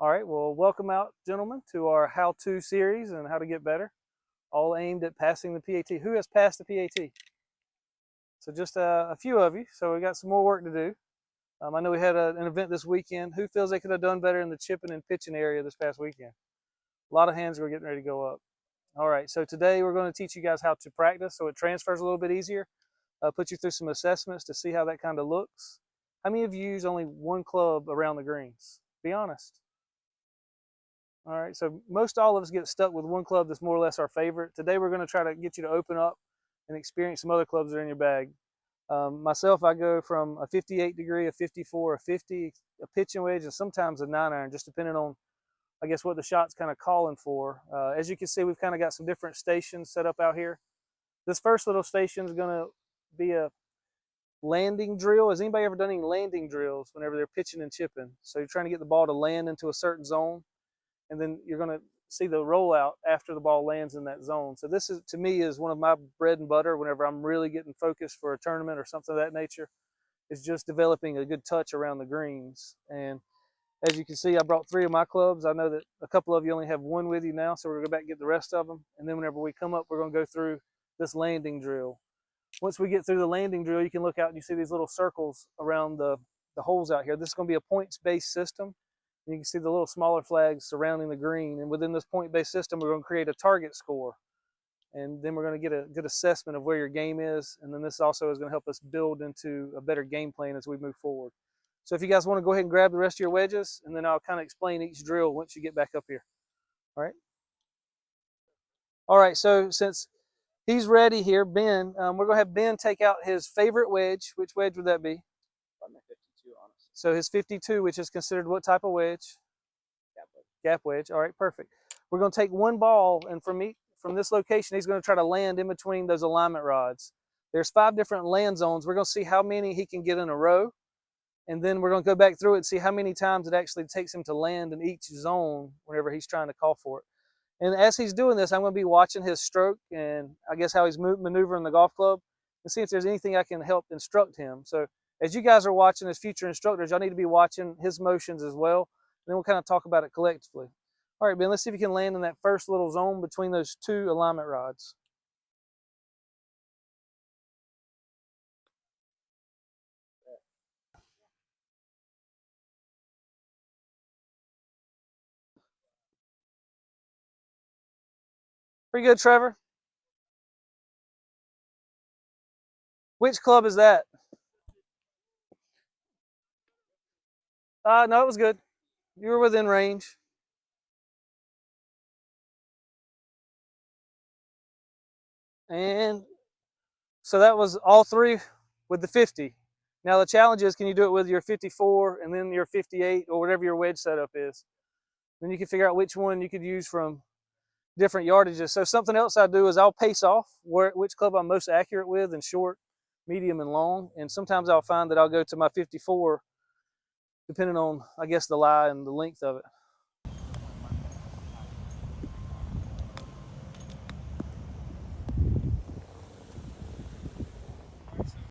All right, well, welcome out, gentlemen, to our how-to series and how to get better, all aimed at passing the PAT. Who has passed the PAT? So just a few of you, so we got some more work to do. I know we had an event this weekend. Who feels they could have done better in the chipping and pitching area this past weekend? A lot of hands were getting ready to go up. All right, so today we're going to teach you guys how to practice so it transfers a little bit easier, put you through some assessments to see how that kind of looks. How many of you use only one club around the greens? Be honest. All right, so most all of us get stuck with one club that's more or less our favorite. Today we're going to try to get you to open up and experience some other clubs that are in your bag. Myself, I go from a 58 degree, a 54, a 50, a pitching wedge, and sometimes a 9-iron, just depending on, I guess, what the shot's kind of calling for. As you can see, we've kind of got some different stations set up out here. This first little station is going to be a landing drill. Has anybody ever done any landing drills whenever they're pitching and chipping? So you're trying to get the ball to land into a certain zone, and then you're going to see the rollout after the ball lands in that zone. So this is, to me, is one of my bread and butter whenever I'm really getting focused for a tournament or something of that nature, is just developing a good touch around the greens. And as you can see, I brought 3 of my clubs. I know that a couple of you only have one with you now, so we're going to go back and get the rest of them. And then whenever we come up, we're going to go through this landing drill. Once we get through the landing drill, you can look out and you see these little circles around the holes out here. This is going to be a points-based system. You can see the little smaller flags surrounding the green. And within this point-based system, we're going to create a target score. And then we're going to get a good assessment of where your game is. And then this also is going to help us build into a better game plan as we move forward. So if you guys want to go ahead and grab the rest of your wedges, and then I'll kind of explain each drill once you get back up here. All right? All right, so since he's ready here, Ben, we're going to have Ben take out his favorite wedge. Which wedge would that be? So his 52, which is considered what type of wedge? Gap wedge. All right, perfect. We're going to take one ball, and from this location, he's going to try to land in between those alignment rods. There's 5 different land zones. We're going to see how many he can get in a row, and then we're going to go back through it and see how many times it actually takes him to land in each zone whenever he's trying to call for it. And as he's doing this, I'm going to be watching his stroke and I guess how he's maneuvering the golf club and see if there's anything I can help instruct him. So as you guys are watching as future instructors, y'all need to be watching his motions as well. And then we'll kind of talk about it collectively. All right, Ben, let's see if you can land in that first little zone between those 2 alignment rods. Pretty good, Trevor. Which club is that? No, it was good. You were within range. And so that was all 3 with the 50. Now the challenge is, can you do it with your 54 and then your 58 or whatever your wedge setup is? Then you can figure out which one you could use from different yardages. So something else I do is I'll pace off which club I'm most accurate with in short, medium, and long. And sometimes I'll find that I'll go to my 54 depending on, I guess, the lie and the length of it.